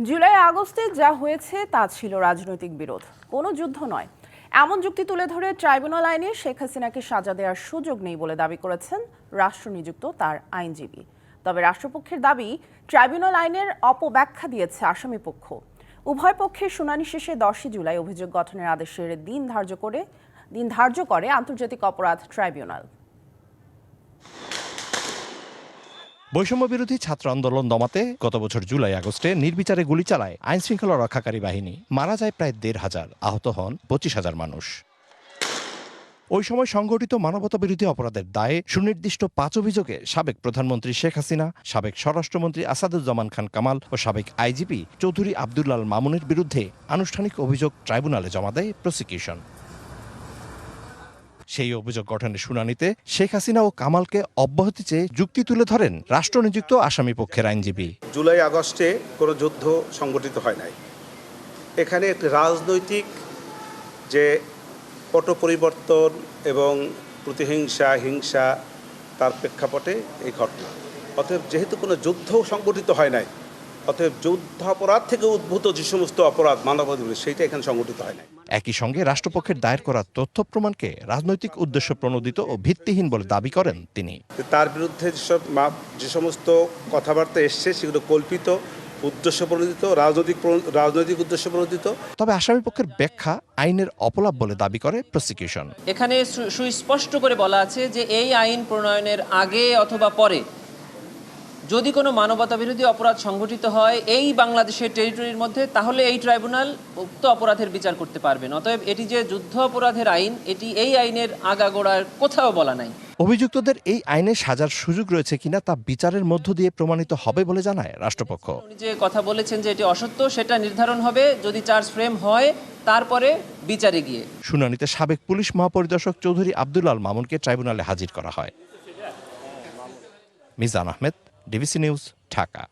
জুলাই আগস্টে যা হয়েছে তা ছিল রাজনৈতিক বিরোধ, কোনো যুদ্ধ নয়। এমন যুক্তি তুলে ধরে ট্রাইব্যুনাল আইনে শেখ হাসিনাকে সাজা দেওয়ার সুযোগ নেই বলে দাবি করেছেন রাষ্ট্রনিযুক্ত তার আইনজীবী। তবে রাষ্ট্রপক্ষের দাবি, ট্রাইব্যুনাল আইনের অপব্যাখ্যা দিয়েছে আসামিপক্ষ। উভয় পক্ষের শুনানি শেষে 10 জুলাই অভিযোগ গঠনের আদেশের দিন ধার্য করে আন্তর্জাতিক অপরাধ ট্রাইব্যুনাল। বৈষম্য বিরোধী ছাত্র আন্দোলন দমাতে গত বছর জুলাই আগস্টে নির্বিচারে গুলি চালায় আইন শৃঙ্খলা রক্ষাকারী বাহিনী। মারা যায় প্রায় ১,৫০০, আহত হন ২৫,০০০ মানুষ। ওই সময় সংগঠিত মানবতা বিরোধী অপরাধের দায়ে সুনির্দিষ্ট 5 অভিযোগে সাবেক প্রধানমন্ত্রী শেখ হাসিনা, সাবেক স্বরাষ্ট্রমন্ত্রী আসাদুজ্জামান খান কামাল ও সাবেক আইজিপি চৌধুরী আব্দুল্লাল মামুনের বিরুদ্ধে আনুষ্ঠানিক অভিযোগ ট্রাইব্যুনালে জমা দেয় প্রসিকিউশন। সেই অভিযোগ গঠনের শুনানিতে শেখ হাসিনা ও কামালকে অব্যাহতি চেয়ে যুক্তি তুলে ধরেন রাষ্ট্রনিযুক্ত আসামি পক্ষের আইনজীবী। জুলাই আগস্টে কোনো যুদ্ধ সংগঠিত হয় নাই। এখানে একটি রাজনৈতিক যে পট পরিবর্তন এবং প্রতিহিংসা, হিংসা, তার প্রেক্ষাপটে এই ঘটনা। অতএব যেহেতু কোনো যুদ্ধ সংগঠিত হয় নাই, অতএব যুদ্ধাপরাধ থেকে উদ্ভূত যে সমস্ত অপরাধ মানবাধিকার, সেইটা এখানে সংগঠিত হয় নাই। একই সঙ্গে রাষ্ট্রপক্ষের দায়ের করা তথ্য প্রমাণকে রাজনৈতিক উদ্দেশ্য প্রণোদিত ও ভিত্তিহীন বলে দাবি করেন তিনি। তার বিরুদ্ধে যে সমস্ত কথাবার্তা এসছে সেগুলো কল্পিত, উদ্দেশ্য প্রণোদিত, রাজনৈতিক উদ্দেশ্য প্রণোদিত। তবে আসামিপক্ষের ব্যাখ্যা আইনের অপলাপ বলে দাবি করে প্রসিকিউশন। এখানে সুস্পষ্ট করে বলা আছে যে এই আইন প্রণয়নের আগে অথবা পরে যদি কোনো মানবতা বিরোধী অপরাধ সংঘটিত হয় এই বাংলাদেশের টেরিটরির মধ্যে, তাহলে এই ট্রাইব্যুনাল উক্ত অপরাধের বিচার করতে পারবেন। অতএব এটি যে যুদ্ধ অপরাধের আইন, এটি এই আইনের আগাগোড়ার কোথাও বলা নাই। অভিযুক্তদের এই আইনে সাজার সুযোগ রয়েছে কিনা তা বিচারের মধ্য দিয়ে প্রমাণিত হবে বলে জানায় রাষ্ট্রপক্ষ। উনি যে কথা বলেছেন যে এটি অসত্য, সেটা নির্ধারণ হবে যদি চার্জ ফ্রেম হয়, তারপরে বিচারে গিয়ে। শুনানিতে সাবেক পুলিশ মহাপরিদর্শক চৌধুরী আব্দুল্লাল মামুনকে ট্রাইব্যুনালে হাজির করা হয়। Mizan Ahmed, DBC news, Dhaka.